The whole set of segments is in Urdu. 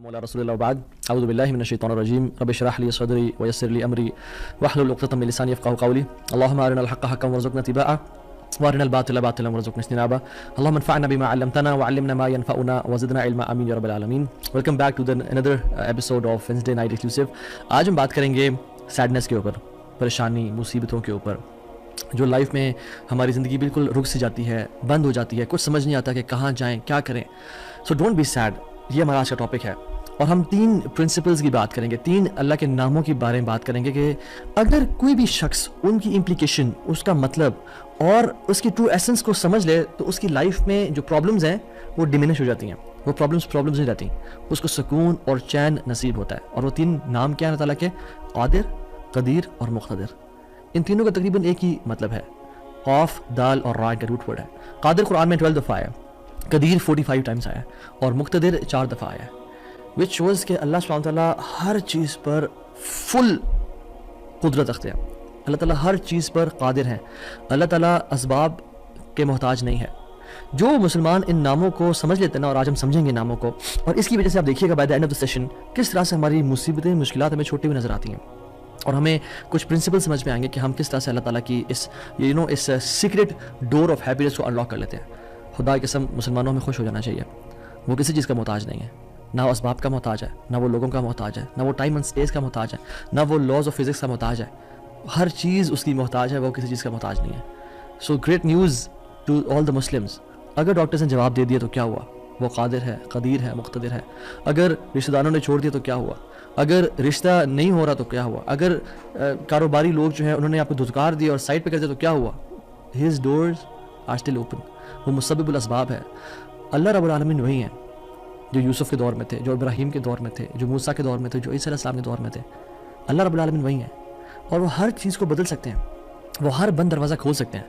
مولا رسول اللہ بعد اعوذ باللہ من الشیطان الرجیم رب اشرح لی صدری ویسر لی امری واحلل عقدۃ من لسانی یفقهوا قولی اللهم ارنا الحق حقا وارزقنا اتباعه وارنا الباطل باطلا وارزقنا اجتنابه اللهم انفعنا بما علمتنا وعلمنا ما ينفعنا وزدنا علما آمین یا رب العالمین. Welcome back to another episode of Wednesday Night Exclusive. آج ہم بات کریں گے سیڈنس کے اوپر، پریشانی، مصیبتوں کے اوپر جو لائف میں ہماری زندگی بالکل رک سی جاتی ہے، بند ہو جاتی ہے، کچھ سمجھ نہیں آتا کہ کہاں جائیں، کیا کریں. سو ڈونٹ بی سیڈ، یہ ہمارا آج کا ٹاپک ہے. اور ہم 3 پرنسپلز کی بات کریں گے، 3 اللہ کے ناموں کے بارے میں بات کریں گے کہ اگر کوئی بھی شخص ان کی امپلیکیشن، اس کا مطلب اور اس کی ٹرو ایسنس کو سمجھ لے تو اس کی لائف میں جو پرابلمز ہیں وہ ڈیمینش ہو جاتی ہیں، وہ پرابلمز نہیں رہتی، اس کو سکون اور چین نصیب ہوتا ہے. اور وہ 3 نام کیا ہیں اللہ تعالیٰ کے؟ قادر، قدیر اور مقتدر. ان تینوں کا تقریباً ایک ہی مطلب ہے. قاف، دال اور را کا روٹ ورڈ ہے. قادر قرآن میں 12 دفعہ آیا، قدیر 45 ٹائمز آیا اور مقتدر 4 دفعہ آیا. وچ شوز کہ اللہ سبحانہ تعالیٰ ہر چیز پر فل قدرت رکھتے ہیں. اللہ تعالیٰ ہر چیز پر قادر ہیں. اللہ تعالیٰ اسباب کے محتاج نہیں ہے. جو مسلمان ان ناموں کو سمجھ لیتے ہیں نا، اور آج ہم سمجھیں گے ناموں کو، اور اس کی وجہ سے آپ دیکھیے گا by the end of the session کس طرح سے ہماری مصیبتیں، مشکلات ہمیں چھوٹی ہوئی نظر آتی ہیں، اور ہمیں کچھ پرنسپل سمجھ میں آئیں گے کہ ہم کس طرح سے اللہ تعالیٰ کی اس سیکرٹ ڈور آف ہیپینس کو انلاک کر لیتے ہیں. خدا کی قسم مسلمانوں میں خوش ہو جانا چاہیے. وہ کسی چیز کا محتاج نہیں ہے، نہ وہ اسباب کا محتاج ہے، نہ وہ لوگوں کا محتاج ہے، نہ وہ ٹائم اینڈ اسپیس کا محتاج ہے، نہ وہ لاز آف فزکس کا محتاج ہے. ہر چیز اس کی محتاج ہے، وہ کسی چیز کا محتاج نہیں ہے. So great news to all the Muslims. اگر ڈاکٹرز نے جواب دے دیا تو کیا ہوا؟ وہ قادر ہے، قدیر ہے، مقتدر ہے. اگر رشتہ داروں نے چھوڑ دیا تو کیا ہوا؟ اگر رشتہ نہیں ہو رہا تو کیا ہوا؟ اگر کاروباری لوگ جو ہیں انہوں نے آپ کو دھتکار دیا اور سائڈ پہ کر دیا تو کیا ہوا؟ His doors are still open. وہ مسبب الاسباب ہے. اللہ رب العالمین وہی ہیں جو یوسف کے دور میں تھے، جو ابراہیم کے دور میں تھے، جو موسیٰ کے دور میں تھے، جو عیسیٰ علیہ السلام کے دور میں تھے. اللہ رب العالمین وہی ہیں اور وہ ہر چیز کو بدل سکتے ہیں، وہ ہر بند دروازہ کھول سکتے ہیں.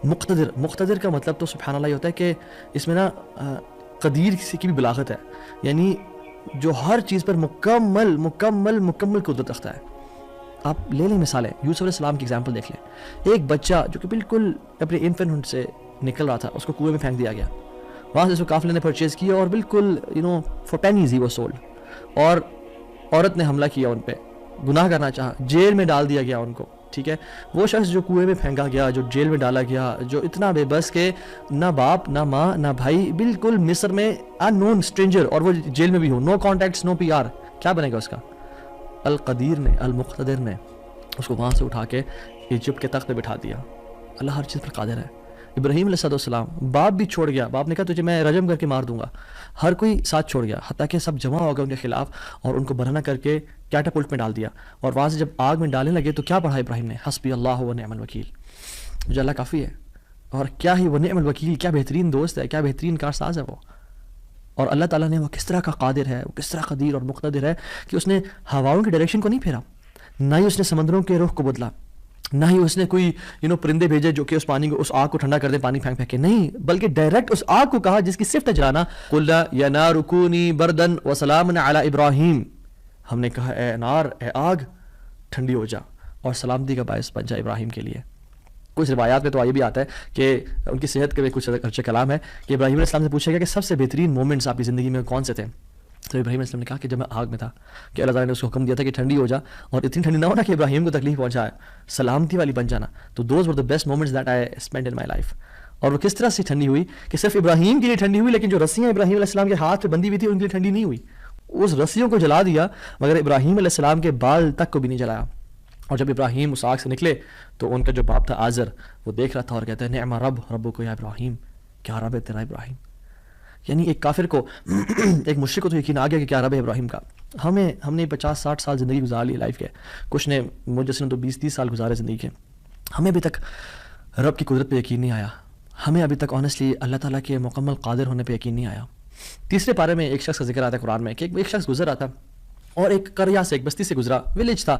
مقتدر کا مطلب تو سبحان اللہ یہ ہوتا ہے کہ اس میں نا قدیر کی بھی بلاغت ہے، یعنی جو ہر چیز پر مکمل قدرت رکھتا ہے. آپ لے لیں مثالیں، یوسف علیہ السلام کی ایگزامپل دیکھ لیں. ایک بچہ جو کہ بالکل اپنے انفینٹ سے نکل رہا تھا، اس کو کنویں میں پھینک دیا گیا. وہاں سے اس کو قافلے نے پرچیز کیا اور بالکل فار pennies ہی وہ سولڈ. اور عورت نے حملہ کیا ان پہ، گناہ کرنا چاہا، جیل میں ڈال دیا گیا ان کو. ٹھیک ہے، وہ شخص جو کنویں میں پھینکا گیا، جو جیل میں ڈالا گیا، جو اتنا بے بس کہ نہ باپ نہ ماں نہ بھائی، بالکل مصر میں ان نون اسٹرینجر، اور وہ جیل میں بھی ہو، نو کانٹیکٹس، نو PR، کیا بنے گا اس کا؟ القدیر نے، المقتدر نے اس کو وہاں سے اٹھا کے ایجپٹ کے تخت پہ بٹھا دیا. اللہ ہر چیز پر قادر ہے. ابراہیم علیہ السلام، باپ بھی چھوڑ گیا، باپ نے کہا تجھے میں رجم کر کے مار دوں گا. ہر کوئی ساتھ چھوڑ گیا، حتیٰ کہ سب جمع ہو گئے ان کے خلاف اور ان کو برہنہ کر کے کیٹاپلٹ میں ڈال دیا. اور وہاں سے جب آگ میں ڈالنے لگے تو کیا پڑھا ابراہیم نے؟ حسبی اللہ و نعم الوکیل، مجھے اللہ کافی ہے. اور کیا ہی وہ نعم الوکیل، کیا بہترین دوست ہے، کیا بہترین کارساز ہے وہ. اور اللہ تعالیٰ نے وہ کس طرح کا قادر ہے، وہ کس طرح قدیر اور مقتدر ہے کہ اس نے ہواؤں کی ڈائریکشن کو نہیں پھیرا، نہ ہی اس نے سمندروں کے رخ کو بدلا، نہ ہی اس نے کوئی پرندے بھیجے جو کہ اس پانی کو، اس آگ کو ٹھنڈا کر دیں پانی پھینک کے. نہیں، بلکہ ڈائریکٹ اس آگ کو کہا جس کی صفت ہے جلانا، قُلْ يَا نَارُ كُونِي بَرْدًا وَسَلَامًا عَلَىٰ إِبْرَاهِيمَ. ہم نے کہا اے نار، اے آگ ٹھنڈی ہو جا اور سلامتی کا باعث بن جا ابراہیم کے لیے. کچھ روایات میں تو یہ بھی آتا ہے کہ ان کی صحت کے بھی کچھ اچھے کلام ہے کہ ابراہیم علیہ السلام سے پوچھا گیا کہ سب سے بہترین مومنٹس آپ کی زندگی میں کون سے تھے؟ تو ابراہیم علیہ السلام نے کہا کہ جب میں آگ میں تھا، کہ اللہ تعالیٰ نے اس کو حکم دیا تھا کہ ٹھنڈی ہو جا، اور اتنی ٹھنڈی نہ ہونا کہ ابراہیم کو تکلیف پہنچائے، سلامتی والی بن جانا. تو those were the best moments that I spend in my life. اور وہ کس طرح سے ٹھنڈی ہوئی کہ صرف ابراہیم کے لیے ٹھنڈی ہوئی، لیکن جو رسیاں ابراہیم علیہ السلام کے ہاتھ پہ بندی ہوئی تھی ان کے لیے ٹھنڈی نہیں ہوئی. اس رسیوں کو جلا دیا مگر ابراہیم علیہ السلام کے بال تک کو بھی نہیں جلایا. اور جب ابراہیم اس آگ سے نکلے تو ان کا جو باپ تھا آزر، وہ دیکھ رہا تھا اور کہتا ہے نعم ربک یا ابراہیم، کیا رب ہے تیرا ابراہیم. یعنی ایک کافر کو، ایک مشرک کو تو یقین آ گیا کہ کیا رب ہے ابراہیم کا. ہم نے 50-60 سال زندگی گزار لی لائف کے، کچھ نے مجھ جیسے تو 20-30 سال گزارے زندگی کے. ہمیں ابھی تک رب کی قدرت پہ یقین نہیں آیا. ہمیں ابھی تک آنیسٹلی اللہ تعالیٰ کے مکمل قادر ہونے پہ یقین نہیں آیا. 3 پارے میں ایک شخص کا ذکر آتا ہے قرآن میں کہ ایک شخص گزر رہا تھا اور ایک قریہ سے، ایک بستی سے گزرا، ولیج تھا،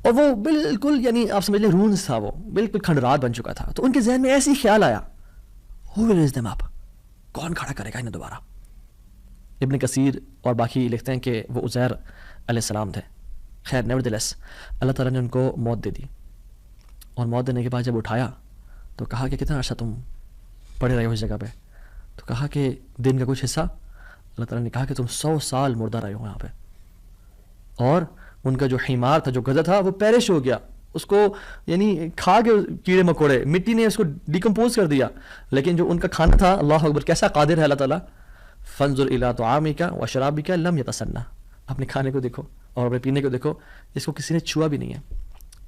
اور وہ بالکل آپ سمجھ لیں رونز تھا، وہ بالکل کھنڈرات بن چکا تھا. تو ان کے ذہن میں ایسے ہی خیال آیا، ہو ول ریز دیم اپ، کون کھڑا کرے گا انہیں دوبارہ. ابن کثیر اور باقی لکھتے ہیں کہ وہ عزیر علیہ السلام تھے. خیر نیورتھلیس اللہ تعالیٰ نے ان کو موت دے دی، اور موت دینے کے بعد جب اٹھایا تو کہا کہ کتنا عرصہ تم پڑے رہے ہو اس جگہ پہ؟ تو کہا کہ دن کا کچھ حصہ اللہ تعالیٰ نے کہا کہ تم 100 سال مردہ رہے ہو یہاں پہ. اور ان کا جو حمار تھا, جو گدھا تھا, وہ پیرش ہو گیا, اس کو یعنی کھا کے کیڑے مکوڑے, مٹی نے اس کو ڈیکمپوز کر دیا. لیکن جو ان کا کھانا تھا, اللہ اکبر, کیسا قادر ہے اللہ تعالیٰ. فانظر الی طعامک وشرابک لم یتسنہ, اپنے کھانے کو دیکھو اور اپنے پینے کو دیکھو, اس کو کسی نے چھوا بھی نہیں ہے.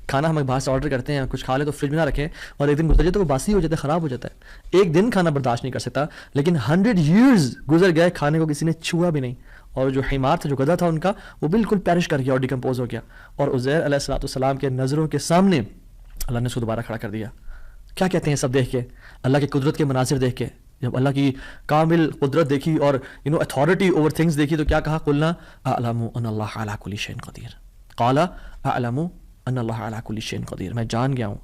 کھانا ہم باہر سے آرڈر کرتے ہیں, کچھ کھا لیں تو فریج میں نہ رکھیں, اور ایک دن گزر جائے تو وہ باسی ہو جاتا ہے, خراب ہو جاتا ہے. ایک دن کھانا برداشت نہیں کر سکتا, لیکن 100 years گزر گئے, کھانے کو کسی نے چھوا بھی نہیں. اور جو حمار تھا, جو گدھا تھا ان کا, وہ بالکل پیرش کر گیا اور ڈیکمپوز ہو گیا. اور عزیر علیہ السلام کے نظروں کے سامنے اللہ نے اس کو دوبارہ کھڑا کر دیا. کیا کہتے ہیں سب دیکھ کے, اللہ کی قدرت کے مناظر دیکھ کے, جب اللہ کی کامل قدرت دیکھی اور اتھارٹی اوور تھنگس دیکھی, تو کیا کہا, قلنا اعلم ان اللہ علی کل شیء قدیر, قال اعلم ان اللہ علی کل شیء قدیر, میں جان گیا ہوں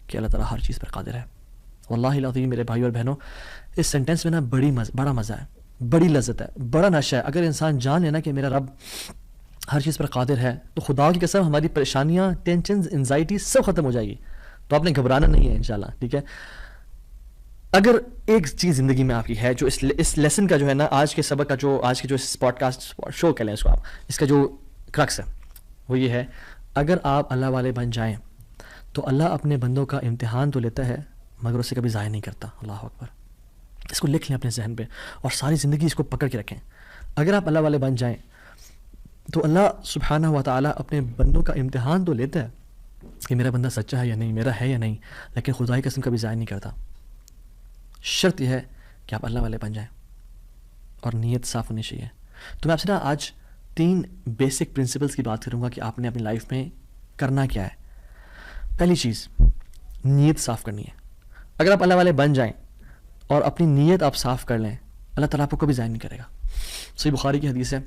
کہ اللہ تعالیٰ ہر چیز پر قادر ہے. واللہ العظیم میرے بھائی اور بہنوں, اس سینٹینس میں نا بڑا مزہ ہے, بڑی لذت ہے, بڑا نشہ ہے. اگر انسان جان لینا کہ میرا رب ہر چیز پر قادر ہے, تو خدا کی قسم ہماری پریشانیاں, ٹینشنز, انزائٹی سب ختم ہو جائے گی. تو آپ نے گھبرانا نہیں ہے انشاءاللہ, ٹھیک ہے. اگر ایک چیز زندگی میں آپ کی ہے, جو اس لیسن کا جو ہے نا, آج کے سبق کا جو, آج کے جو اس پوڈ کاسٹ شو کہہ لیں اس کو آپ, اس کا جو کرکس ہے وہ یہ ہے, اگر آپ اللہ والے بن جائیں تو اللہ اپنے بندوں کا امتحان تو لیتا ہے, مگر اسے کبھی ضائع نہیں کرتا. اللہ اکبر, اس کو لکھ لیں اپنے ذہن پہ اور ساری زندگی اس کو پکڑ کے رکھیں. اگر آپ اللہ والے بن جائیں تو اللہ سبحانہ و تعالیٰ اپنے بندوں کا امتحان تو لیتا ہے کہ میرا بندہ سچا ہے یا نہیں, میرا ہے یا نہیں, لیکن خدائی قسم کبھی ضائع نہیں کرتا. شرط یہ ہے کہ آپ اللہ والے بن جائیں اور نیت صاف ہونی چاہیے. تو میں آپ سے نا آج 3 بیسک پرنسپلس کی بات کروں گا کہ آپ نے اپنی لائف میں کرنا کیا ہے. پہلی چیز, نیت صاف کرنی ہے. اگر آپ اللہ والے بن جائیں اور اپنی نیت آپ صاف کر لیں, اللہ تعالیٰ آپ کو کبھی ضائع نہیں کرے گا. صحیح بخاری کی حدیث ہے,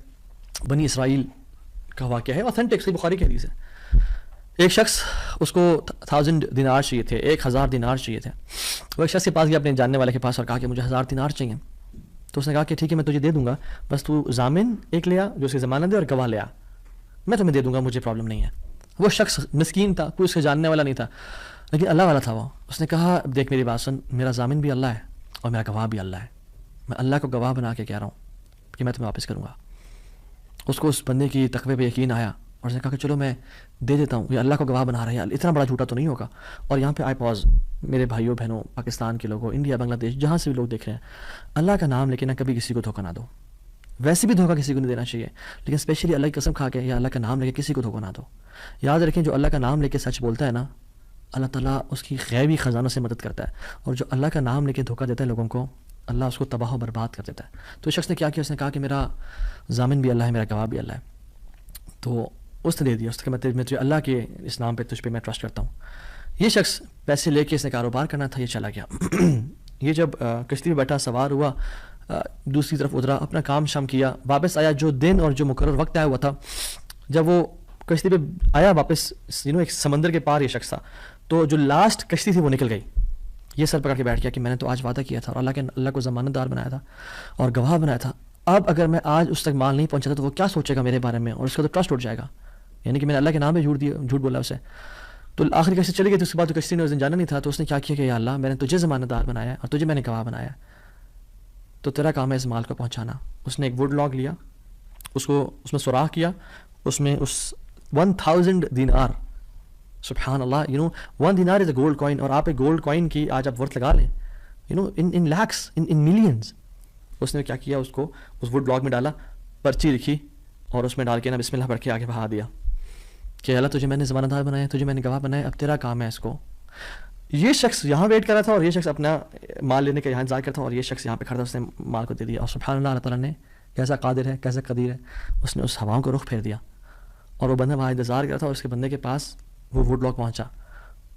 بنی اسرائیل کا واقعہ ہے, اوتھینٹک صحیح بخاری کی حدیث ہے. ایک شخص, اس کو 1000 دینار چاہیے تھے, 1000 دینار چاہیے تھے. وہ ایک شخص کے پاس گیا, اپنے جاننے والے کے پاس, اور کہا کہ مجھے 1000 دینار چاہیے. تو اس نے کہا کہ ٹھیک ہے, میں تجھے دے دوں گا, بس تو ضامن ایک لے آ جو اس کی ضمانت دے, اور گواہ لے آ, میں تمہیں دے دوں گا, مجھے پرابلم نہیں ہے. وہ شخص مسکین تھا, کوئی اس کے جاننے والا نہیں تھا, لیکن اللہ والا تھا وہ. اس نے کہا دیکھ میری بات سن, میرا ضامن بھی اللہ ہے اور میرا گواہ بھی اللہ ہے, میں اللہ کو گواہ بنا کے کہہ رہا ہوں کہ میں تمہیں واپس کروں گا. اس کو اس بندے کی تقوی پہ یقین آیا, اور اس نے کہا کہ چلو میں دے دیتا ہوں, یہ اللہ کو گواہ بنا رہا ہے, اتنا بڑا جھوٹا تو نہیں ہوگا. اور یہاں پہ آئی پاز, میرے بھائیوں بہنوں, پاکستان کے لوگوں, انڈیا, بنگلہ دیش, جہاں سے بھی لوگ دیکھ رہے ہیں, اللہ کا نام لے کے نہ کبھی کسی کو دھوکہ نہ دو. ویسے بھی دھوکہ کسی کو نہیں دینا چاہیے, لیکن اسپیشلی اللہ کی قسم کھا کے یا اللہ کا نام لے کے کسی کو دھوکہ نہ دو. یاد رکھیں, جو اللہ کا نام لے کے سچ بولتا ہے نا, اللہ تعالیٰ اس کی غیبی خزانوں سے مدد کرتا ہے, اور جو اللہ کا نام لے کے دھوکہ دیتا ہے لوگوں کو, اللہ اس کو تباہ و برباد کر دیتا ہے. تو اس شخص نے کیا کیا, اس نے کہا کہ میرا ضامن بھی اللہ ہے, میرا گواہ بھی اللہ ہے. تو اس نے دے دیا, اس نے کہا میں تجھے اللہ کے اس نام پہ, تجھ پہ میں ٹرسٹ کرتا ہوں. یہ شخص پیسے لے کے اس نے کاروبار کرنا تھا, یہ چلا گیا. یہ جب کشتی پہ بیٹھا, سوار ہوا, دوسری طرف اترا, اپنا کام شام کیا, واپس آیا. جو دن اور جو مقرر وقت آیا ہوا تھا, جب وہ کشتی پہ آیا واپس, ایک سمندر کے پار یہ شخص تھا, تو جو لاسٹ کشتی تھی وہ نکل گئی. یہ سر پکڑ کے بیٹھ گیا کہ میں نے تو آج وعدہ کیا تھا اور اللہ کو ضمانت دار بنایا تھا اور گواہ بنایا تھا, اب اگر میں آج اس تک مال نہیں پہنچا تو وہ کیا سوچے گا میرے بارے میں, اور اس کا تو ٹرسٹ اٹھ جائے گا, یعنی کہ میں نے اللہ کے نام پہ جھوٹ بولا اسے. تو آخری کشتی چلی گئی, تو اس کے بعد تو کشتی نے اس دن جانا نہیں تھا. تو اس نے کیا کیا کہ یا اللہ, میں نے تجھے ضمانت دار بنایا اور تجھے میں نے گواہ بنایا, تو تیرا کام ہے اس مال کو پہنچانا. اس نے ایک ووڈ لاگ لیا, اس کو اس میں سوراخ کیا, اس میں اس 1000 دینار, سبحان اللہ, 1 دینار از اے گولڈ کوائن, اور آپ ایک گولڈ کوائن کی آج آپ ورتھ لگا لیں, ان لیکس, ان ملینز. اس نے کیا کیا, اس کو اس ووڈ لاگ میں ڈالا, پرچی لکھی, اور اس میں ڈال کے نا بسم اللہ پڑھ کے آگے بہا دیا کہ اللہ تجھے میں نے ضمانت دار بنایا, تجھے میں نے گواہ بنایا, اب تیرا کام ہے اس کو. یہ شخص یہاں ویٹ کر رہا تھا, اور یہ شخص اپنا مال لینے کا یہاں انتظار کرتا تھا, اور یہ شخص یہاں پہ کھڑا تھا, اس نے مال کو دے دیا. اور سبحان اللہ, اللہ تعالیٰ نے کیسا قادر ہے, کیسا قدیر ہے, اس نے اس ہواؤں کو رخ پھیر دیا, اور وہ بندہ وہاں انتظار کر رہا تھا, اور اس کے بندے کے پاس وہ ووڈ لاگ پہنچا,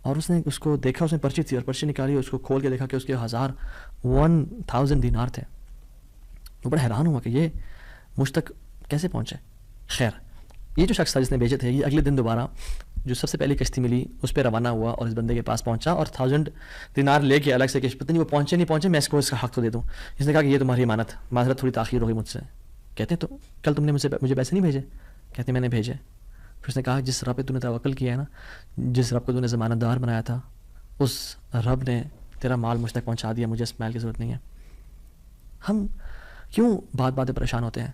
اور اس نے اس کو دیکھا, اس میں پرچی تھی, اور پرچی نکالی, اس کو کھول کے دیکھا کہ اس کے 1000 دینار تھے. وہ بڑا حیران ہوا کہ یہ مجھ تک کیسے پہنچے. خیر, یہ جو شخص تھا جس نے بھیجے تھے, یہ اگلے دن دوبارہ جو سب سے پہلی کشتی ملی اس پہ روانہ ہوا, اور اس بندے کے پاس پہنچا, اور 1000 دینار لے کے الگ سے, کہ پتہ نہیں وہ پہنچے نہیں پہنچے, میں اس کو اس کا حق تو دے دوں. اس نے کہا کہ یہ تمہاری امانت, معذرت تھوڑی تاخیر ہو گئی مجھ سے. کہتے ہیں تو کل تم نے مجھے پیسے نہیں بھیجے؟ کہتے میں نے بھیجے. پھر اس نے کہا جس رب پہ تو نے توکل کیا ہے نا, جس رب کو تو نے ضمانت دار بنایا تھا, اس رب نے تیرا مال مجھ تک پہنچا دیا, مجھے اس مال کی ضرورت نہیں ہے. ہم کیوں بات باتیں پریشان ہوتے ہیں؟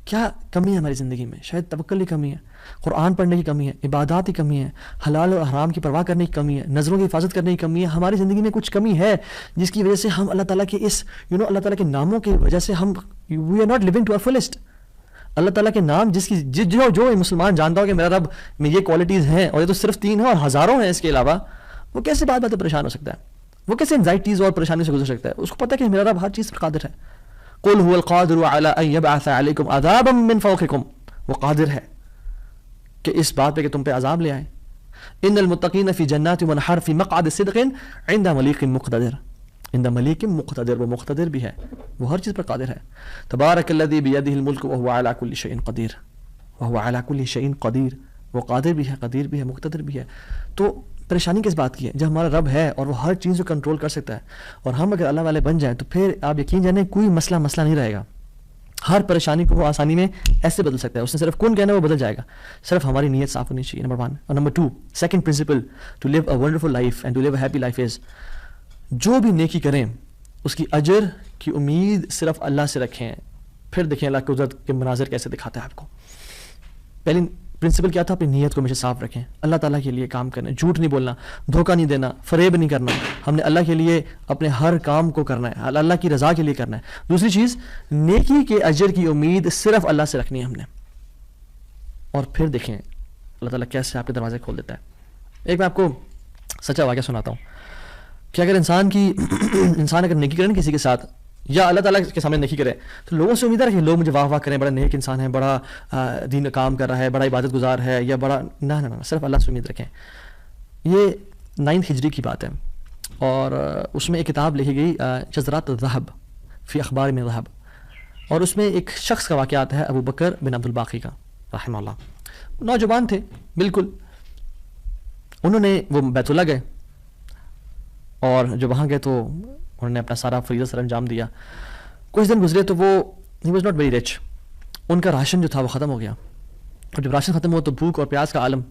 کیا کمی ہے ہماری زندگی میں؟ شاید توکل کی کمی ہے، قرآن پڑھنے کی کمی ہے، عبادات کی کمی ہے، حلال اور حرام کی پرواہ کرنے کی کمی ہے، نظروں کی حفاظت کرنے کی کمی ہے. ہماری زندگی میں کچھ کمی ہے جس کی وجہ سے ہم اللہ تعالیٰ کے اس اللہ تعالیٰ کے ناموں کی وجہ سے ہم we are not living to our fullest. اللہ تعالیٰ کے نام جس کی جو مسلمان جانتا ہو کہ میرا رب میں یہ کوالٹیز ہیں، اور یہ تو صرف 3 ہیں اور ہزاروں ہیں اس کے علاوہ، وہ کیسے بات باتیں پریشان ہو سکتا ہے؟ وہ کیسے انزائٹیز اور پریشانی سے گزر سکتا ہے؟ اس کو پتہ ہے کہ میرا رب ہر چیز پر قادر ہے. قل هو القادر على ان يبعث عليكم عذابا من فوقكم، وہ قادر ہے کہ اس بات پہ کہ تم پہ عذاب لے آئے. ان المتقین فی جنات ونہر فی مقعد صدق عند ملیک مقتدر. عند ملیک مقتدر، وہ مقتدر بھی ہے، وہ ہر چیز پر قادر ہے. تبارک الذی بیدہ الملک وهو على كل شیء قدیر. وهو على كل شیء قدیر، وہ قادر بھی ہے، قدیر بھی ہے، مقتدر بھی ہے. تو پریشانی کس بات کی ہے؟ جب ہمارا رب ہے اور وہ ہر چیز کو کنٹرول کر سکتا ہے، اور ہم اگر اللہ والے بن جائیں تو پھر آپ یقین جانیں کوئی مسئلہ نہیں رہے گا. ہر پریشانی کو وہ آسانی میں ایسے بدل سکتا ہے. اس نے صرف کن کہنا ہے وہ بدل جائے گا. صرف ہماری نیت صاف ہونی چاہیے، نمبر 1. اور number 2، second principle to live a wonderful life and to live a happy life is, جو بھی نیکی کریں اس کی اجر کی امید صرف اللہ سے رکھیں. پھر دیکھیں اللہ کی قدرت کے مناظر کیسے دکھاتا ہے آپ کو. پہلی پرنسپل کیا تھا؟ اپنی نیت کو ہمیشہ صاف رکھیں، اللہ تعالیٰ کے لیے کام کرنا، جھوٹ نہیں بولنا، دھوکہ نہیں دینا، فریب نہیں کرنا. ہم نے اللہ کے لیے اپنے ہر کام کو کرنا ہے، اللہ کی رضا کے لیے کرنا ہے. دوسری چیز، نیکی کے اجر کی امید صرف اللہ سے رکھنی ہے ہم نے. اور پھر دیکھیں اللہ تعالیٰ کیسے آپ کے دروازے کھول دیتا ہے. ایک میں آپ کو سچا واقعہ سناتا ہوں کہ اگر انسان اگر نیکی کرے نا کسی کے ساتھ، یا اللہ تعالیٰ کے سامنے نیکی کرے، تو لوگوں سے امید ہے کہ لوگ مجھے واہ کریں، بڑا نیک انسان ہے، بڑا دین کام کر رہا ہے، بڑا عبادت گزار ہے، یا بڑا نہ صرف اللہ سے امید رکھیں. یہ 9 ہجری کی بات ہے، اور اس میں ایک کتاب لکھی گئی جزرات الذہب فی اخبار من ذہب، اور اس میں ایک شخص کا واقعہ آتا ہے، ابو بکر بن عبد الباقی کا رحمہ اللہ. نوجوان تھے بالکل. انہوں نے وہ بیت اللہ گئے، اور جب وہاں گئے تو انہوں نے اپنا سارا فریضہ سر انجام دیا. کچھ دن گزرے تو وہ he was not very rich. ان کا راشن جو تھا وہ ختم ہو گیا، اور جب راشن ختم ہوا تو بھوک اور پیاس کا عالم.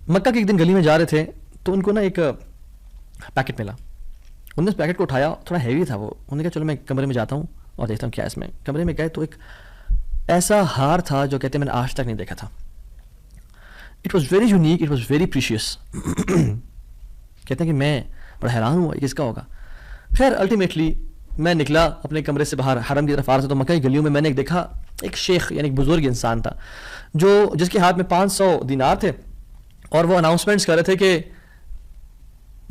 مکہ کے ایک دن گلی میں جا رہے تھے تو ان کو نا ایک پیکٹ ملا. انہوں نے اس پیکٹ کو اٹھایا، تھوڑا ہیوی تھا وہ. انہوں نے کہا چلو میں کمرے میں جاتا ہوں اور دیکھتا ہوں کیا اس میں. کمرے میں گئے تو ایک ایسا ہار تھا جو کہتے ہیں میں نے آج تک نہیں دیکھا تھا. It was very unique, it was very precious. کہتے ہیں کہ میں بڑا حیران ہوا یہ کس کا ہوگا. خیر الٹیمیٹلی میں نکلا اپنے کمرے سے باہر، حرم کی طرف آ رہا تھا تو مکہ کی گلیوں میں نے ایک دیکھا، ایک شیخ یعنی ایک بزرگ انسان تھا جس کے ہاتھ میں 500 دینار تھے، اور وہ اناؤنسمنٹس کر رہے تھے کہ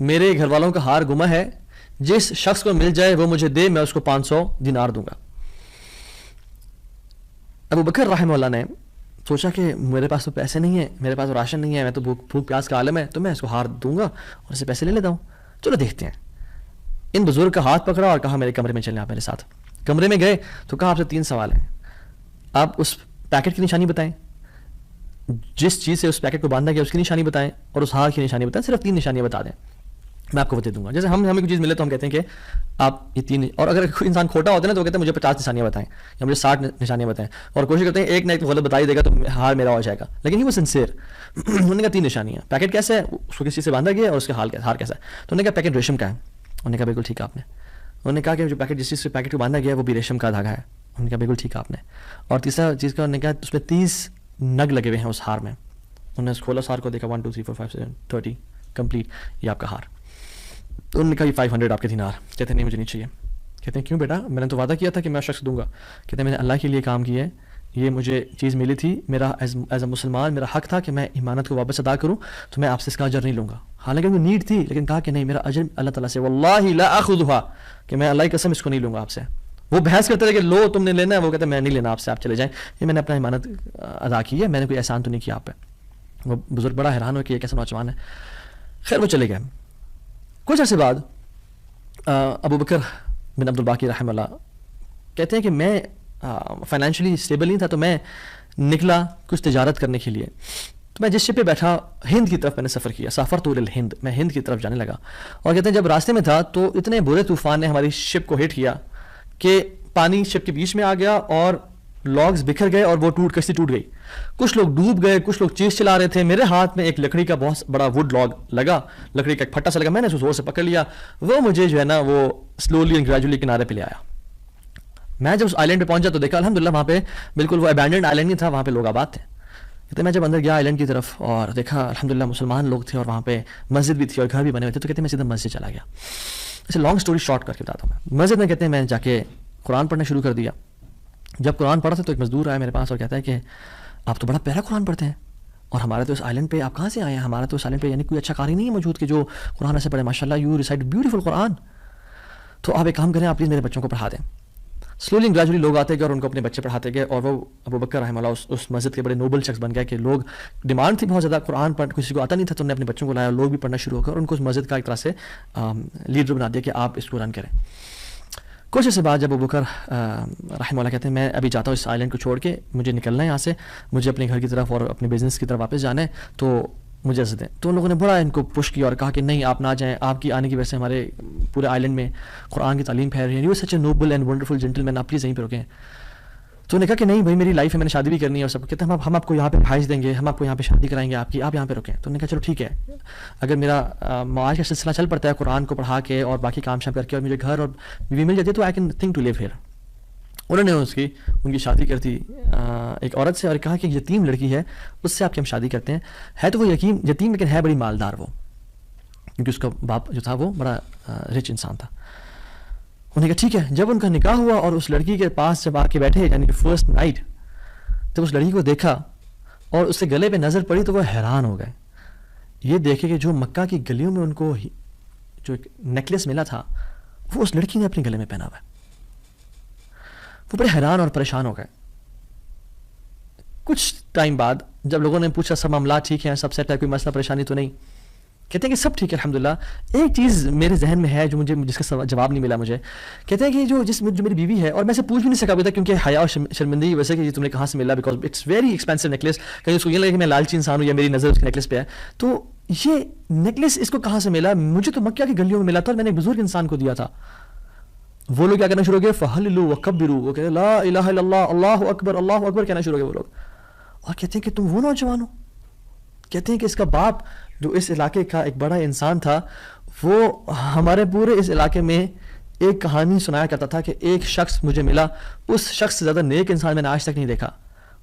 میرے گھر والوں کا ہار گما ہے، جس شخص کو مل جائے وہ مجھے دے، میں اس کو 500 دینار دوں گا. ابو بکر رحمہ اللہ نے سوچا کہ میرے پاس تو پیسے نہیں ہیں، میرے پاس راشن نہیں ہے، میں تو بھوک پیاس کا عالم ہے، تو میں اس کو ہار دوں گا اور اسے پیسے لے لیتا ہوں. چلو دیکھتے ہیں. ان بزرگ کا ہاتھ پکڑا اور کہا میرے کمرے میں چلیں آپ میرے ساتھ. کمرے میں گئے تو کہا آپ سے 3 سوال ہیں. آپ اس پیکٹ کی نشانی بتائیں، جس چیز سے اس پیکٹ کو باندھا گیا اس کی نشانی بتائیں، اور اس ہار کی نشانی بتائیں. صرف 3 نشانیاں بتا دیں، میں آپ کو دے دوں گا. جیسے ہمیں کوئی چیز ملے تو ہم کہتے ہیں کہ آپ یہ 3، اور اگر کوئی انسان کھوٹا ہوتا ہے نا تو وہ کہتے ہیں مجھے 50 نشانیاں بتائیں یا مجھے 60 نشانیاں بتائیں، اور کوشش کرتے ہیں ایک نہ ایک غلط بتا ہی دے گا تو ہار میرا ہو جائے گا. لیکن وہ سنسیئر. انہوں نے کہا 3 نشانیاں. پیکٹ کیسا ہے، اس کو کس چیز سے باندھا گیا، اور اس کا ہار کیسا ہے. تو انہوں نے کہا پیکٹ ریشم کا ہے. انہوں نے کہا بالکل ٹھیک ہے آپ نے. انہوں نے کہا کہ جو پیکٹ جس چیز سے پیکٹ کو باندھا گیا ہے وہ بھی ریشم کا دھاگا ہے. انہوں نے کہا بالکل ٹھیک ہے آپ نے. اور تیسرا چیز کا انہوں نے کہا اس پہ 30 نگ لگے ہوئے ہیں اس ہار میں. انہوں نے کھولا اس ہار کو، دیکھا 1 2 3 4 5 6 30 کمپلیٹ، یہ آپ کا ہار. تو انہوں نے کہا یہ 500 آپ کے دینار. کہتے ہیں نہیں مجھے نہیں چاہیے. کہتے ہیں کیوں بیٹا، میں نے تو وعدہ کیا تھا کہ میں شخص دوں گا. کہتے ہیں میں نے اللہ کے لیے کام کیا ہے، یہ مجھے چیز ملی تھی، میرا ایز اے مسلمان میرا حق تھا کہ میں ایمانت کو واپس ادا کروں، تو میں آپ سے اس کا اجر نہیں لوں گا. حالانکہ وہ نیڈ تھی، لیکن کہا کہ نہیں میرا اجر اللہ تعالیٰ سے، واللہ لا آخذھا، کہ میں اللہ کی قسم اس کو نہیں لوں گا آپ سے. وہ بحث کرتے تھے کہ لو تم نے لینا ہے، وہ کہتے ہیں میں نہیں لینا آپ سے، آپ چلے جائیں، یہ میں نے اپنا ایمانت ادا کی ہے، میں نے کوئی احسان تو نہیں کیا آپ پہ. وہ بزرگ بڑا حیران ہو کہ یہ کیسا نوجوان ہے. خیر وہ چلے گئے. کچھ عرصے بعد ابو بکر بن عبد الباقی رحمہ اللہ کہتے ہیں کہ میں فائنینشلی اسٹیبل نہیں تھا، تو میں نکلا کچھ تجارت کرنے کے لیے. تو میں جس شپ پہ بیٹھا ہند کی طرف میں نے سفر کیا، سافرت الی الہند، میں ہند کی طرف جانے لگا. اور کہتے ہیں جب راستے میں تھا تو اتنے برے طوفان نے ہماری شپ کو ہٹ کیا کہ پانی شپ کے بیچ میں آ گیا اور لاگز بکھر گئے اور وہ کشتی ٹوٹ گئی. کچھ لوگ ڈوب گئے، کچھ لوگ چیز چلا رہے تھے. میرے ہاتھ میں ایک لکڑی کا بہت بڑا ووڈ لاگ لگا، لکڑی کا ایک پھٹا سا لگا، میں نے اس کو زور سے پکڑ لیا. وہ مجھے جو ہے نا وہ سلولی اینڈ گریجولی کنارے پہ لے آیا. میں جب اس آئلینڈ پہ پہنچا تو دیکھا الحمدللہ وہاں پہ بالکل وہ ابینڈنڈ آئلینڈ نہیں تھا, وہاں پہ لوگ آباد تھے. کہتے میں جب اندر گیا آئلینڈ کی طرف اور دیکھا الحمدللہ مسلمان لوگ تھے اور وہاں پہ مسجد بھی تھی اور گھر بھی بنے ہوئے تھے, تو کہتے ہیں میں سیدھا مسجد چلا گیا. اسے لانگ اسٹوری شارٹ کر کے بتاتا ہوں میں. مسجد میں کہتے ہیں میں جا کے قرآن پڑھنا شروع کر دیا. جب قرآن پڑھا تھا تو ایک مزدور آیا میرے پاس اور کہتا ہے کہ آپ تو بڑا پیارا قرآن پڑھتے ہیں, اور ہمارے تو اس آئلینڈ پہ آپ کہاں سے آئے ہیں؟ ہمارا تو اس آئلینڈ پہ یعنی کوئی اچھا قاری نہیں ہے موجود کہ جو قرآن ایسے پڑھے, ماشاء اللہ یو ریسائٹ بیوٹیفل قرآن. تو آپ ایک کام کریں, آپ پلیز میرے بچوں کو پڑھا دیں. سلولی گریجولی لوگ آتے گئے اور ان کو اپنے بچے پڑھاتے گئے, اور وہ ابو بکر رحمہ اللہ اس مسجد کے بڑے نوبل شخص بن گیا کہ لوگ ڈیمانڈ تھی بہت زیادہ, قرآن پڑھ کسی کو آتا نہیں تھا, تو انہوں نے اپنے بچوں کو لایا, لوگ بھی پڑھنا شروع ہو گئے اور ان کو اس مسجد کا ایک طرح سے لیڈر بنا دیا کہ آپ اس کو رن کریں. کچھ عرصے بعد جب ابو بکر رحمہ اللہ کہتے ہیں میں ابھی جاتا ہوں اس آئلینڈ کو چھوڑ کے, مجھے نکلنا ہے یہاں سے, مجھے اپنے گھر کی طرف اور اپنے بزنس کی طرف واپس جانا ہے, تو مجھے اجازت دیں. تو ان لوگوں نے بڑا ان کو پش کیا اور کہا کہ نہیں آپ نہ جائیں, آپ کی آنے کی وجہ سے ہمارے پورے آئلینڈ میں قرآن کی تعلیم پھیل رہی ہے, you such a noble and wonderful gentle man, آپ پلیز یہیں پہ رکیں. تو انہوں نے کہا کہ نہیں بھائی میری لائف ہے, میں نے شادی بھی کرنی ہے اور سب. کہتے ہیں ہم آپ کو یہاں پہ رہائش دیں گے, ہم آپ کو یہاں پہ شادی کرائیں گے آپ کی, آپ یہاں پہ رکیں. تو انہوں نے کہا چلو ٹھیک ہے, اگر میرا معاش کا سلسلہ چل پڑتا ہے قرآن کو پڑھا کے اور باقی کام شام کر کے اور مجھے گھر اور بیوی مل جاتی ہے تو I can think to live here. انہوں نے ان کی شادی کر دی ایک عورت سے اور کہا کہ یتیم لڑکی ہے اس سے آپ کی ہم شادی کرتے ہیں. ہے تو وہ یتیم لیکن ہے بڑی مالدار وہ, کیونکہ اس کا باپ جو تھا وہ بڑا رچ انسان تھا. انہوں نے کہا ٹھیک ہے. جب ان کا نکاح ہوا اور اس لڑکی کے پاس جب آ کے بیٹھے یعنی فرسٹ نائٹ, جب اس لڑکی کو دیکھا اور اس کے گلے پہ نظر پڑی تو وہ حیران ہو گئے. یہ دیکھے کہ جو مکہ کی گلیوں میں ان کو جو ایک نیکلیس ملا تھا وہ اس لڑکی نے اپنے گلے میں پہنا ہوا ہے. وہ بڑے حیران اور پریشان ہو گئے. کچھ ٹائم بعد جب لوگوں نے پوچھا سب معاملات ٹھیک ہیں, سب سیٹ ہے, کوئی مسئلہ پریشانی تو نہیں, کہتے ہیں کہ سب ٹھیک ہے الحمدللہ. ایک چیز میرے ذہن میں ہے جو مجھے جس کا جواب نہیں ملا مجھے. کہتے ہیں کہ جو میری بیوی ہے, اور میں سے پوچھ بھی نہیں سکا ابھی تک کیونکہ حیا اور شرمندگی ویسے کہ یہ تم نے کہاں سے ملا, because it's very expensive necklace. کہیں اس کو یہ لگے کہ میں لالچی انسان ہوں یا میری نظر اس کے نیکلیس پہ ہے, تو یہ نیکلیس اس کو کہاں سے ملا؟ مجھے تو مکہ کی گلیوں میں ملا تھا اور میں نے ایک بزرگ انسان کو دیا تھا. وہ لوگ کیا کرنا شروع ہو گئے, فہللوا وکبروا, وہ کہتے ہیں لا الہ الا اللہ, اللہ اکبر کہنا شروع ہو گئے وہ لوگ. اور کہتے ہیں کہ تم وہ نوجوان ہو. کہتے ہیں کہ اس کا باپ جو اس علاقے کا ایک بڑا انسان تھا, وہ ہمارے پورے اس علاقے میں ایک کہانی سنایا کرتا تھا کہ ایک شخص مجھے ملا, اس شخص سے زیادہ نیک انسان میں نے آج تک نہیں دیکھا,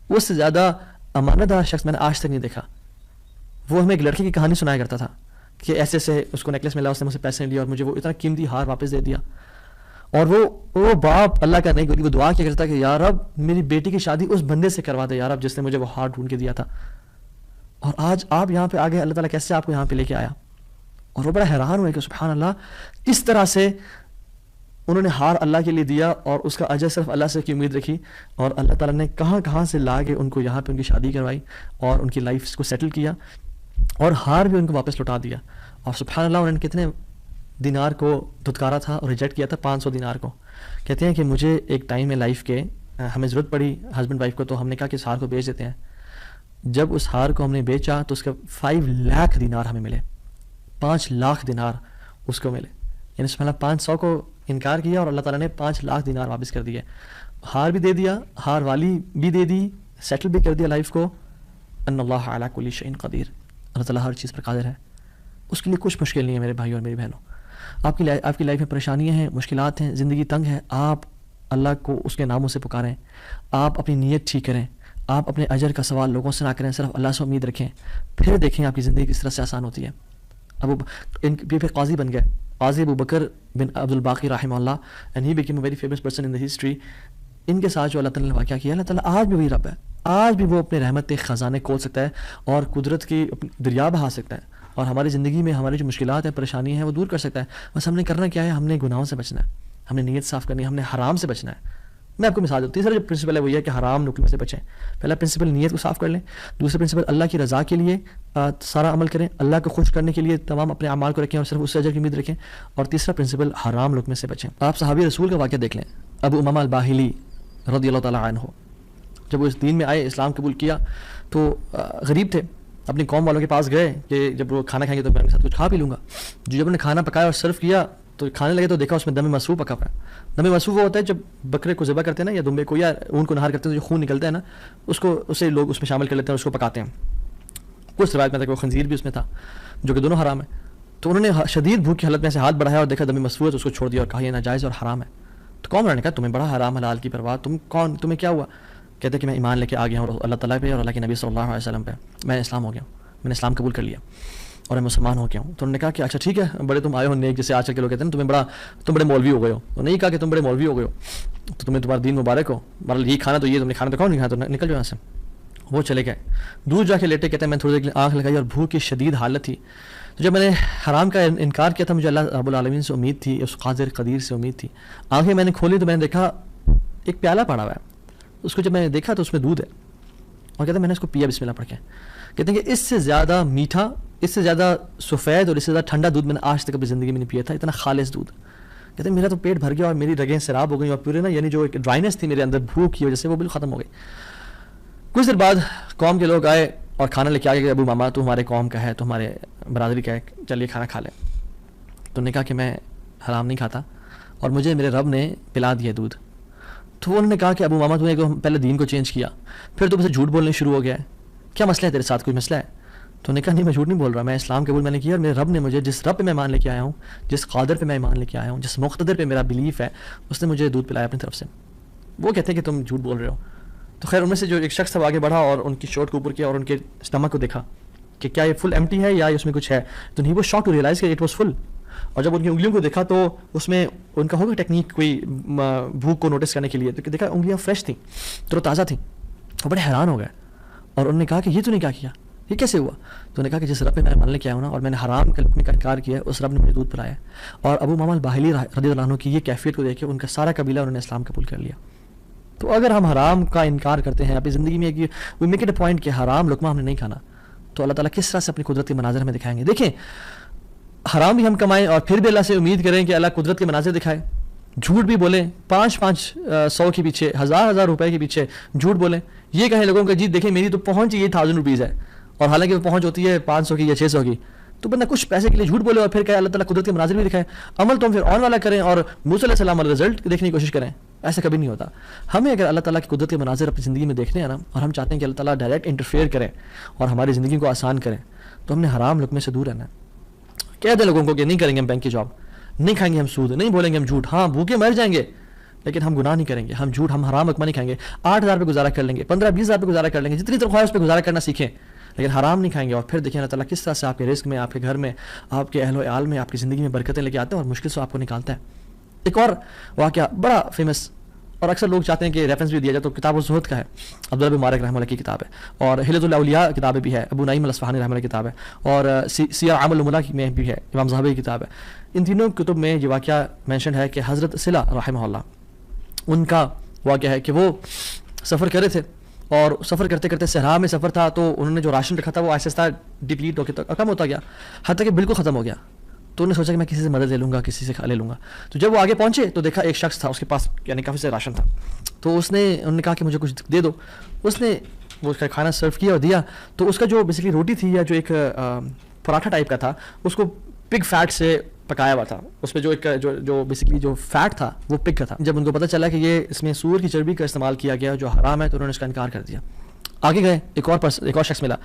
اس سے زیادہ امانت دار شخص میں نے آج تک نہیں دیکھا. وہ ہمیں ایک لڑکے کی کہانی سنایا کرتا تھا کہ ایسے سے اس کو نیکلیس ملا, اس نے مجھ سے پیسے لیا اور مجھے وہ اتنا قیمتی ہار واپس دے دیا. اور وہ باپ اللہ کا نہیں, وہ دعا کیا کرتا کہ یا رب میری بیٹی کی شادی اس بندے سے کروا دے یا رب جس نے مجھے وہ ہار ڈھونڈ کے دیا تھا. اور آج آپ یہاں پہ آ گئے, اللہ تعالیٰ کیسے آپ کو یہاں پہ لے کے آیا. اور وہ بڑا حیران ہوئے کہ سبحان اللہ, کس طرح سے انہوں نے ہار اللہ کے لیے دیا اور اس کا اجر صرف اللہ سے کی امید رکھی, اور اللہ تعالیٰ نے کہاں سے لا کے ان کو یہاں پہ ان کی شادی کروائی اور ان کی لائف کو سیٹل کیا اور ہار بھی ان کو واپس لوٹا دیا. اور سبحان اللہ انہوں نے کتنے دینار کو دھتکارا تھا اور ریجیکٹ کیا تھا, 500 دینار کو. کہتے ہیں کہ مجھے ایک ٹائم میں لائف کے ہمیں ضرورت پڑی ہسبینڈ وائف کو, تو ہم نے کہا کہ اس ہار کو بیچ دیتے ہیں. جب اس ہار کو ہم نے بیچا تو اس کا 5 لاکھ دینار ہمیں ملے, 5 لاکھ دینار اس کو ملے. یعنی سبحان اللہ 500 کو انکار کیا اور اللہ تعالیٰ نے 5 لاکھ دینار واپس کر دیے. ہار بھی دے دیا, ہار والی بھی دے دی, سیٹل بھی کر دیا لائف کو. ان اللہ علی کل شیء قدیر, اللہ تعالیٰ ہر چیز پر قادر ہے, اس کے لیے کچھ مشکل نہیں ہے میرے بھائی اور میری بہنوں. آپ کی لائف میں پریشانیاں ہیں, مشکلات ہیں, زندگی تنگ ہے, آپ اللہ کو اس کے ناموں سے پکاریں, آپ اپنی نیت ٹھیک کریں, آپ اپنے اجر کا سوال لوگوں سے نہ کریں, صرف اللہ سے امید رکھیں, پھر دیکھیں آپ کی زندگی کس طرح سے آسان ہوتی ہے. پھر قاضی بن گئے, قاضی ابو بکر بن عبد الباقی رحمہ اللہ, and he became a very famous person in the history. ان کے ساتھ جو اللہ تعالیٰ نے واقعہ کیا, اللہ تعالیٰ آج بھی وہی رب ہے, آج بھی وہ اپنے رحمت کے خزانے کھول سکتا ہے اور قدرت کی دریا بہا سکتا ہے, اور ہماری زندگی میں ہماری جو مشکلات ہیں, پریشانی ہیں, وہ دور کر سکتا ہے. بس ہم نے کرنا کیا ہے, ہم نے گناہوں سے بچنا ہے, ہم نے نیت صاف کرنی ہے, ہم نے حرام سے بچنا ہے. میں آپ کو مثال دوں, تیسرا جو پرنسپل ہے وہ یہ ہے کہ حرام نکلوں سے بچیں. پہلا پرنسپل نیت کو صاف کر لیں, دوسرا پرنسپل اللہ کی رضا کے لیے سارا عمل کریں, اللہ کو خوش کرنے کے لیے تمام اپنے اعمال کو رکھیں اور صرف اس سے اجر کی امید رکھیں. اور تیسرا پرنسپل حرام لقمے سے بچیں. آپ صحابی رسول کا واقعہ دیکھ لیں, ابو امامہ الباہلی رضی اللہ تعالیٰ عنہ, جب وہ اس دین میں آئے, اسلام قبول کیا, تو غریب تھے, اپنی قوم والوں کے پاس گئے کہ جب وہ کھانا کھائیں گے تو میں ان کے ساتھ کچھ کھا پی لوں گا. جب انہوں نے کھانا پکایا اور سرو کیا تو کھانے لگے تو دیکھا اس میں دم مسفوح پکا ہوا ہے. دم مسفوح وہ ہوتا ہے جب بکرے کو ذبح کرتے ہیں نا, یا دمبے کو یا اون کو نہار کرتے ہیں تو جو خون نکلتا ہے نا, اسے لوگ اس میں شامل کر لیتے ہیں اور اس کو پکاتے ہیں. کچھ روایت میں تھا کہ وہ خنزیر بھی اس میں تھا, جو کہ دونوں حرام ہے. تو انہوں نے شدید بھوک کی حالت میں سے ہاتھ بڑھایا اور دیکھا دم مسفوح ہے تو اس کو چھوڑ دیا اور کہا یہ ناجائز اور حرام ہے. تو قوم نے کہا تمہیں بڑا حرام حلال کی پرواہ، تم کون، تمہیں کیا ہوا؟ کہتے کہ میں ایمان لے کے آ گیا ہوں اللہ تعالیٰ پہ اور اللہ کے نبی صلی اللہ علیہ وسلم پہ، میں اسلام ہو گیا ہوں، میں نے اسلام قبول کر لیا اور میں مسلمان ہو گیا ہوں۔ تو انہوں نے کہا کہ اچھا ٹھیک ہے، بڑے تم آئے ہو نیک، جیسے آج کل کے لوگ کہتے ہیں تم بڑے مولوی ہو گئے ہو۔ تو نہیں کہا کہ تم بڑے مولوی ہو گئے ہو تو تمہیں تمہارا دین مبارک ہو، بہرحال یہ کھانا تو یہ تم نے کھانا تو کھاؤ، نہیں کھانا تو نکل جاؤ یہاں سے۔ وہ چلے گئے، دور جا کے لیٹے، کہتے ہیں میں تھوڑی دیر کے لیے آنکھ لگائی اور بھوک کی شدید حالت تھی۔ تو جب میں نے حرام کا انکار کیا تھا، مجھے اللہ رب العالمین سے امید تھی، اس قادر قدیر سے امید تھی۔ آنکھیں میں نے کھولی تو میں نے دیکھا ایک پیالہ پڑا ہوا ہے، اس کو جب میں نے دیکھا تو اس میں دودھ ہے، اور کہتے ہیں میں نے اس کو پیا بسم اللہ پڑھ کے۔ کہتے ہیں کہ اس سے زیادہ میٹھا، اس سے زیادہ سفید اور اس سے زیادہ ٹھنڈا دودھ میں نے آج تک اپنی زندگی میں نہیں پیا تھا، اتنا خالص دودھ۔ کہتے ہیں میرا تو پیٹ بھر گیا اور میری رگیں سیراب ہو گئی اور پورے نا یعنی جو ایک ڈرائنیس تھی میرے اندر بھوک کی وجہ سے وہ بالکل ختم ہو گئی۔ کچھ دیر بعد قوم کے لوگ آئے اور کھانا لے کے آگے کہ ابو ماما تو ہمارے قوم کا ہے، تو ہمارے برادری کا ہے، چلیے کھانا کھا لیں۔ تو نے کہا کہ میں حرام نہیں کھاتا اور مجھے میرے رب نے پلا دیا دودھ۔ تو انہوں نے کہا کہ ابو ماما تو نے پہلے دین کو چینج کیا، پھر تو مجھے جھوٹ بولنے شروع ہو گیا ہے، کیا مسئلہ ہے تیرے ساتھ، کوئی مسئلہ ہے؟ تو نے کہا نہیں میں جھوٹ نہیں بول رہا، میں اسلام قبول میں نے کیا اور میرے رب نے مجھے جس رب پہ میں ایمان لے کے آیا ہوں، جس قادر پہ میں ایمان لے کے آیا ہوں، جس مقتدر پہ میرا بلیف ہے، اس نے مجھے دودھ پلایا اپنی طرف سے۔ وہ کہتے ہیں کہ تم جھوٹ بول رہے ہو۔ تو خیر ان میں سے جو ایک شخص تھا آگے بڑھا اور ان کی شرٹ کو اوپر کیا اور ان کے اسٹمک کو دیکھا کہ کیا یہ فل ایمٹی ہے یا اس میں کچھ ہے، تو نہیں وہ شاک ٹو ریئلائز کہ اٹ واز فل۔ اور جب ان کی انگلیوں کو دیکھا تو اس میں ان کا ہوگا ٹیکنیک کوئی بھوک کو نوٹس کرنے کے لیے، تو دیکھا انگلیاں فریش تھیں، تر و تازہ تھیں۔ وہ بڑے حیران ہو گئے اور انہوں نے کہا کہ یہ تو نے کیا کیا، یہ کیسے ہوا؟ تو نے کہا کہ جس رب پہ میں مان لے کے آیا ہوں نا اور میں نے حرام کے لقمے کا انکار کیا ہے، اس رب نے مجھے دودھ پلایا۔ اور ابو ماما الباہلی رضی اللہ عنہ کی یہ کیفیت کو دیکھ کے ان کا سارا قبیلہ انہوں نے اسلام قبول کر لیا۔ تو اگر ہم حرام کا انکار کرتے ہیں اپنی زندگی میں، we make it a point کہ حرام لقمہ ہم نے نہیں کھانا، تو اللہ تعالیٰ کس طرح سے اپنی قدرت کے مناظر ہمیں دکھائیں گے۔ دیکھیں حرام بھی ہم کمائیں اور پھر بھی اللہ سے امید کریں کہ اللہ قدرت کے مناظر دکھائے، جھوٹ بھی بولیں 500 کے پیچھے، 1000 روپے کے پیچھے جھوٹ بولیں، یہ کہیں لوگوں کا جی دیکھیں میری تو پہنچ یہ 1000 روپیز ہے، اور حالانکہ وہ پہنچ ہوتی ہے 500 کی یا 600 کی، تو بندہ کچھ پیسے کے لیے جھوٹ بولے اور پھر کہے اللہ تعالیٰ قدرت کے مناظر بھی دکھائے۔ عمل تو ہم پھر آن والا کریں اور موسیٰ علیہ السلام والا رزلٹ دیکھنے کی کوشش کریں، ایسا کبھی نہیں ہوتا۔ ہمیں اگر اللہ تعالیٰ کی قدرت کے مناظر اپنی زندگی میں دیکھنے ہیں نا، اور ہم چاہتے ہیں کہ اللہ تعالیٰ ڈائریکٹ انٹرفیئر کریں اور ہماری زندگی کو آسان کریں، تو ہم نے حرام لقمے سے دور رہنا ہے۔ کہہ دیں لوگوں کو کہ نہیں کریں گے ہم بینک کی جاب، نہیں کھائیں گے ہم سود، نہیں بولیں گے ہم جھوٹ، ہاں بھوکے مر جائیں گے لیکن ہم گناہ نہیں کریں گے، ہم جھوٹ، ہم حرام لقمہ نہیں کھائیں گے، 8000 پہ گزارا کر لیں گے، 15-20 پہ گزارا کر لیں گے، جتنی تنخواہ اس پہ گزارا کرنا سیکھیں، لیکن حرام نہیں کھائیں گے۔ اور پھر دیکھیں اللہ تعالیٰ کس طرح سے آپ کے رزق میں، آپ کے گھر میں، آپ کے اہل و عیال میں، آپ کی زندگی میں برکتیں لے کے آتے ہیں اور مشکل سے آپ کو نکالتا ہے۔ ایک اور واقعہ بڑا فیمس اور اکثر لوگ چاہتے ہیں کہ ریفرنس بھی دیا جائے، تو کتاب الزہد کا ہے، عبداللہ بن مبارک رحمہ اللہ کی کتاب ہے، اور حلۃ الاولیاء کتابیں بھی ہے، ابو نعیم الاصفہانی رحمہ اللہ کی کتاب ہے، اور سیر اعمال الامراء میں بھی ہے امام زاہبی کی کتاب ہے۔ ان تینوں کتب میں یہ واقعہ مینشن ہے کہ حضرت صلہ رحمہ اللہ ان کا واقعہ ہے کہ وہ سفر کر رہے تھے اور سفر کرتے کرتے صحرا میں سفر تھا، تو انہوں نے جو راشن رکھا تھا وہ آہستہ آہستہ ڈپلیٹ ہو کے کم ہوتا گیا، حتیٰ کہ بالکل ختم ہو گیا۔ تو انہوں نے سوچا کہ میں کسی سے مدد لے لوں گا، کسی سے کھا لے لوں گا۔ تو جب وہ آگے پہنچے تو دیکھا ایک شخص تھا، اس کے پاس یعنی کافی سے راشن تھا، تو انہوں نے کہا کہ مجھے کچھ دے دو۔ اس نے وہ اس کا کھانا سرو کیا اور دیا، تو اس کا جو بیسکلی روٹی تھی یا جو ایک پراٹھا ٹائپ کا تھا، اس کو پگ فیٹ سے پکایا ہوا تھا، اس پہ جو ایک جو بیسکلی جو فیٹ تھا وہ پگ کا تھا۔ جب ان کو پتہ چلا کہ یہ اس میں سور کی چربی کا استعمال کیا گیا جو حرام ہے، تو انہوں نے اس کا انکار کر دیا۔ آگے گئے، ایک اور شخص ملا،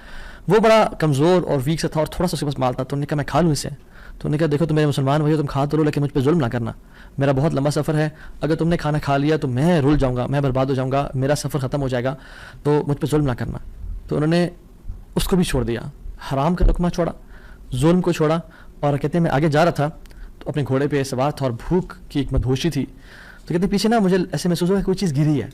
وہ بڑا کمزور اور ویک سے تھا اور تھوڑا سا اس کے پاس مال تھا، تو انہوں نے کہا میں کھا لوں اسے۔ تو انہوں نے کہا دیکھو تم میرے مسلمان بھائی ہو، تم کھا تو لو لیکن مجھ پہ ظلم نہ کرنا، میرا بہت لمبا سفر ہے، اگر تم نے کھانا کھا لیا تو میں رول جاؤں گا، میں برباد ہو جاؤں گا، میرا سفر ختم ہو جائے گا، تو مجھ پہ ظلم نہ کرنا۔ تو انہوں نے اس کو بھی چھوڑ دیا، حرام کا لقمہ چھوڑا، ظلم کو چھوڑا، اور کہتے ہیں میں آگے جا رہا تھا تو اپنے گھوڑے پہ سوار تھا اور بھوک کی ایک مدہوشی تھی، تو کہتے ہیں پیچھے نا مجھے ایسے محسوس ہوا کہ کوئی چیز گری ہے،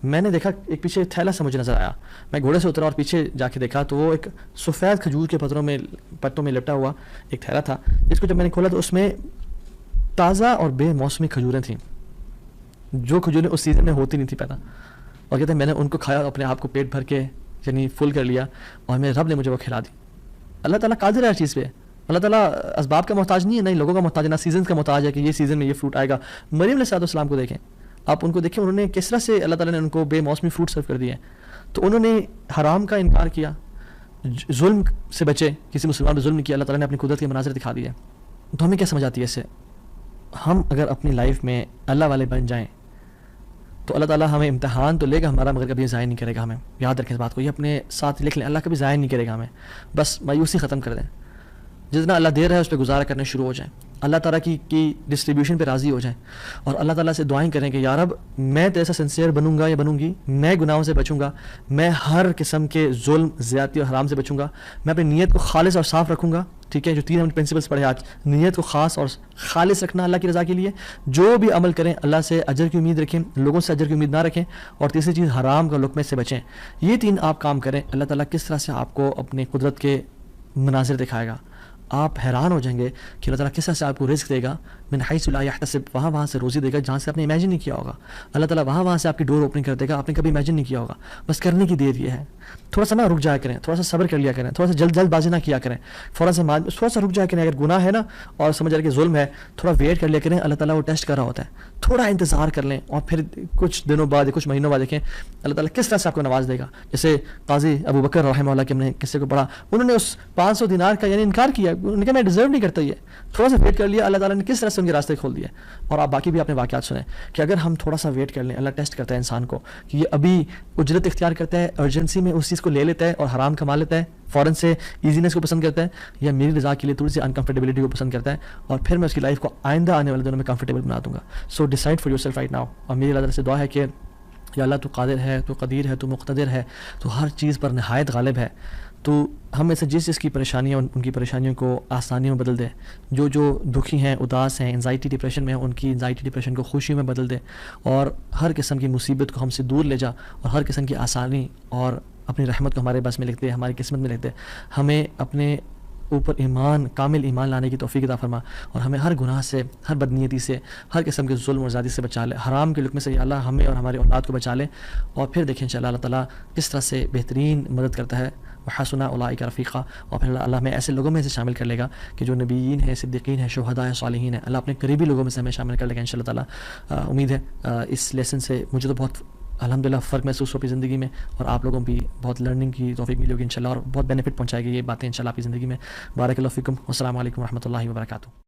میں نے دیکھا ایک پیچھے تھیلا سا مجھے نظر آیا، میں گھوڑے سے اترا اور پیچھے جا کے دیکھا تو وہ ایک سفید کھجور کے پتوں میں لپٹا ہوا ایک تھیلا تھا، جس کو جب میں نے کھولا تو اس میں تازہ اور بے موسمی کھجوریں تھیں، جو کھجوریں اس سیزن میں ہوتی نہیں تھی پیدا، اور کہتے ہیں میں نے ان کو کھایا، اپنے آپ کو پیٹ بھر کے یعنی فل کر لیا، اور میرے رب نے مجھے وہ کھلا دی۔ اللہ تعالیٰ قادر ہے ہر چیز پہ، اللہ تعالیٰ اسباب کا محتاج نہیں ہے، نہیں لوگوں کا محتاج ہے، نہ سیزنز کا محتاج ہے کہ یہ سیزن میں یہ فروٹ آئے گا۔ مریم علیہ السلام کو دیکھیں، آپ ان کو دیکھیں، انہوں نے کس طرح سے اللہ تعالیٰ نے ان کو بے موسمی فروٹ سرو کر دیے، تو انہوں نے حرام کا انکار کیا، ظلم سے بچے، کسی مسلمان پہ ظلم نہیں کیا، اللہ تعالیٰ نے اپنی قدرت کے مناظر دکھا دیے۔ تو ہمیں کیا سمجھ آتی ہے اس سے؟ ہم اگر اپنی لائف میں اللہ والے بن جائیں تو اللہ تعالیٰ ہمیں امتحان تو لے گا ہمارا، مگر کبھی ضائع نہیں کرے گا ہمیں۔ یاد رکھیں اس بات کو، یہ اپنے ساتھ لکھ لیں، اللہ کبھی ضائع نہیں کرے گا ہمیں، بس مایوسی ختم کر دیں، جتنا اللہ دے رہا ہے اس پہ گزارا کرنے شروع ہو جائیں۔ اللہ تعالیٰ کی ڈسٹریبیوشن پہ راضی ہو جائیں اور اللہ تعالیٰ سے دعائیں کریں کہ یا رب میں تیرے سے سنسیئر بنوں گا یا بنوں گی, میں گناہوں سے بچوں گا, میں ہر قسم کے ظلم, زیادتی اور حرام سے بچوں گا, میں اپنی نیت کو خالص اور صاف رکھوں گا. ٹھیک ہے, جو 3 ہم پرنسپلس پڑھے آج, نیت کو خاص اور خالص رکھنا اللہ کی رضا کے لیے, جو بھی عمل کریں اللہ سے اجر کی امید رکھیں, لوگوں سے اجر کی امید نہ رکھیں, اور تیسری چیز حرام کا لقمے سے بچیں. یہ 3 آپ کام کریں, اللہ تعالیٰ کس طرح سے آپ کو اپنے قدرت کے مناظر دکھائے گا. آپ حیران ہو جائیں گے کہ اللہ تعالیٰ کس طرح سے آپ کو رزق دے گا, من حیث لا یحتسب, وہاں سے روزی دے گا جہاں سے آپ نے امیجن نہیں کیا ہوگا. اللہ تعالیٰ وہاں سے آپ کی ڈور اوپننگ کر دے گا, آپ نے کبھی امیجن نہیں کیا ہوگا. بس کرنے کی دیر یہ ہے, تھوڑا سا نہ رک جایا کریں, تھوڑا سا صبر کر لیا کریں, تھوڑا سا جلد بازی نہ کیا کریں, تھوڑا سا رک جایا کریں. اگر گناہ ہے نا اور سمجھ رہے کہ ظلم ہے, تھوڑا ویٹ کر لیا کریں, اللہ تعالیٰ وہ ٹیسٹ کر رہا ہوتا ہے. تھوڑا انتظار کر لیں اور پھر کچھ دنوں بعد, کچھ مہینوں بعد دیکھیں اللہ تعالیٰ کس طرح سے آپ کو نواز دے گا. جیسے قاضی ابو بکر رحمہ اللہ کے ہم نے قصے کو پڑھا, انہوں نے اس 500 دینار کا یعنی انکار کیا, انہوں نے کہا میں ڈیزرو نہیں کرتا. یہ تھوڑا سا ویٹ کر لیا, اللہ تعالیٰ نے کس طرح سے ان کے راستے کھول دیے. اور آپ باقی بھی اپنے واقعات سنیں کہ اگر ہم تھوڑا سا ویٹ کر لیں, اللہ ٹیسٹ کرتا ہے انسان کو کہ یہ ابھی اجرت اختیار کرتا ہے, ارجنسی میں اس چیز کو لے لیتا ہے اور حرام کما لیتا ہے, فوراً سے ایزینس کو پسند کرتا ہے, یا میری رضا کے لیے تھوڑی سی انکمفرٹیبلٹی کو پسند کرتا ہے, اور پھر میں اس کی لائف کو آئندہ آنے والے دنوں میں کمفرٹیبل بنا دوں گا. So decide for yourself right now. اور میری اللہ تعالیٰ سے دعا ہے کہ یا اللہ تو قادر ہے, تو قدیر ہے, تو مقتدر ہے, تو ہر چیز پر نہایت غالب ہے, تو ہم میں سے جس جس کی پریشانیاں ان کی پریشانیوں کو آسانیوں میں بدل دے. جو دکھی ہیں, اداس ہیں, انزائٹی ڈپریشن میں ہیں, ان کی انزائٹی ڈپریشن کو خوشیوں میں بدل دے, اور ہر قسم کی مصیبت کو ہم سے دور لے جا, اور ہر قسم کی آسانی اور اپنی رحمت کو ہمارے بس میں لکھ دے, ہماری قسمت میں لکھ دے. ہمیں اپنے اوپر کامل ایمان لانے کی توفیق عطا فرما, اور ہمیں ہر گناہ سے, ہر بدنیتی سے, ہر قسم کے ظلم اور زیادتی سے بچا لے. حرام کے لقمے سے یا اللہ ہمیں اور ہماری اولاد کو بچا لے. اور پھر دیکھیں انشاءاللہ اللہ تعالیٰ کس طرح سے بہترین مدد کرتا ہے. وحسن اولئک رفیقا, اور پھر اللہ ہمیں ایسے لوگوں میں سے شامل کر لے گا کہ جو نبیین ہیں, صدیقین ہیں, شہداء ہیں, صالحین ہیں. اللہ اپنے قریبی لوگوں میں سے ہمیں شامل کر لے گا انشاءاللہ تعالیٰ. امید ہے اس لیسن سے مجھے تو بہت الحمدللہ فرق محسوس ہو اپنی زندگی میں, اور آپ لوگوں بھی بہت لرننگ کی توفیق ملی ہوگی انشاءاللہ, اور بہت بینیفٹ پہنچائے گی یہ باتیں انشاءاللہ آپ کی زندگی میں. بارک اللہ فیکم, والسلام علیکم ورحمۃ اللہ وبرکاتہ.